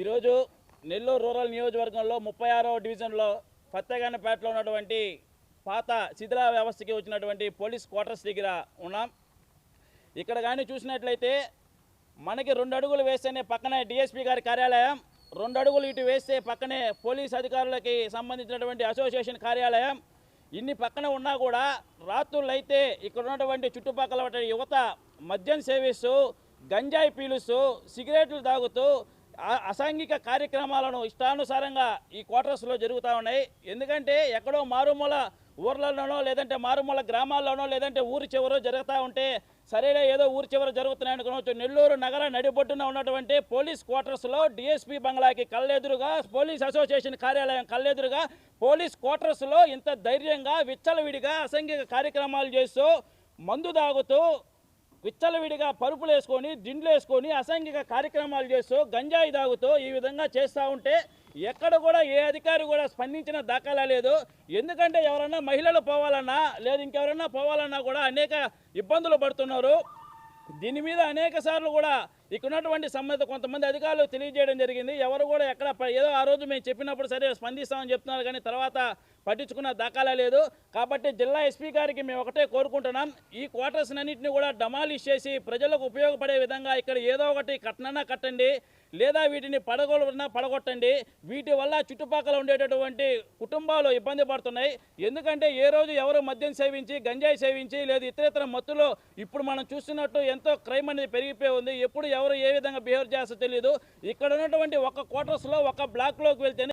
ఈరోజు నెల్లూరు రూరల్ నియోజకవర్గంలో 36వ డివిజన్లో ఫత్తేగానపేటలో ఉన్నటువంటి పాత శిథిల వ్యవస్థకి వచ్చినటువంటి పోలీస్ క్వార్టర్స్ దగ్గర ఉన్నాం. ఇక్కడ కానీ చూసినట్లయితే మనకి 2 అడుగులు వేస్తేనే పక్కనే డిఎస్పీ గారి కార్యాలయం, 2 అడుగులు ఇటు వేస్తే పక్కనే పోలీస్ అధికారులకి సంబంధించినటువంటి అసోసియేషన్ కార్యాలయం. ఇన్ని పక్కన ఉన్నా కూడా రాత్రులైతే ఇక్కడ ఉన్నటువంటి చుట్టుపక్కల యువత మద్యం సేవిస్తూ, గంజాయి పీలుస్తూ, సిగరెట్లు తాగుతూ అసాంఘిక కార్యక్రమాలను ఇష్టానుసారంగా ఈ క్వార్టర్స్లో జరుగుతూ ఉన్నాయి. ఎందుకంటే ఎక్కడో మారుమూల ఊర్లలోనో లేదంటే మారుమూల గ్రామాల్లోనో లేదంటే ఊరి చివరో జరుగుతూ ఉంటే సరేలే ఏదో ఊరి చివర జరుగుతున్నాయి అనుకోవచ్చు. నెల్లూరు నగర నడిబొట్టున ఉన్నటువంటి పోలీస్ క్వార్టర్స్లో డిఎస్పీ బంగ్లాకి కళ్ళెదురుగా, పోలీస్ అసోసియేషన్ కార్యాలయం కళ్ళెదురుగా పోలీస్ క్వార్టర్స్లో ఇంత ధైర్యంగా విచ్చలవిడిగా అసాంఘిక కార్యక్రమాలు చేస్తూ, మందు తాగుతూ, విచ్చలవిడిగా పరుపులు వేసుకొని, దిండ్లు వేసుకొని అసాంఘిక కార్యక్రమాలు చేస్తూ, గంజాయి తాగుతూ ఈ విధంగా చేస్తూ ఉంటే ఎక్కడ కూడా ఏ అధికారి కూడా స్పందించిన దాఖలా లేదు. ఎందుకంటే ఎవరన్నా మహిళలు పోవాలన్నా లేదు ఇంకెవరన్నా పోవాలన్నా కూడా అనేక ఇబ్బందులు పడుతున్నారు. దీని మీద అనేక సార్లు కూడా ఇక్కడ ఉన్నటువంటి సంబంధిత కొంతమంది అధికారులు తెలియజేయడం జరిగింది. ఎవరు కూడా ఎక్కడ ఏదో ఆ రోజు మేము చెప్పినప్పుడు సరే స్పందిస్తామని చెప్తున్నారు, కానీ తర్వాత పట్టించుకున్న దాఖలా లేదు. కాబట్టి జిల్లా ఎస్పీ గారికి మేము ఒకటే కోరుకుంటున్నాం, ఈ క్వార్టర్స్ అన్నింటినీ కూడా డమాలిష్ చేసి ప్రజలకు ఉపయోగపడే విధంగా ఇక్కడ ఏదో ఒకటి కట్టనన్నా కట్టండి, లేదా వీటిని పడగొట్టండి. వీటి వల్ల చుట్టుపక్కల ఉండేటటువంటి కుటుంబాలు ఇబ్బంది పడుతున్నాయి. ఎందుకంటే ఏ రోజు ఎవరు మద్యం సేవించి, గంజాయి సేవించి లేదా ఇతర మత్తులో ఇప్పుడు మనం చూస్తున్నట్టు ఎంతో క్రైమ్ అనేది పెరిగిపోయి ఉంది. ఎప్పుడు ఎవరు ఏ విధంగా బిహేవ్ చేస్తారో తెలియదు. ఇక్కడ ఉన్నటువంటి ఒక క్వార్టర్స్లో ఒక బ్లాక్లోకి వెళ్తేనే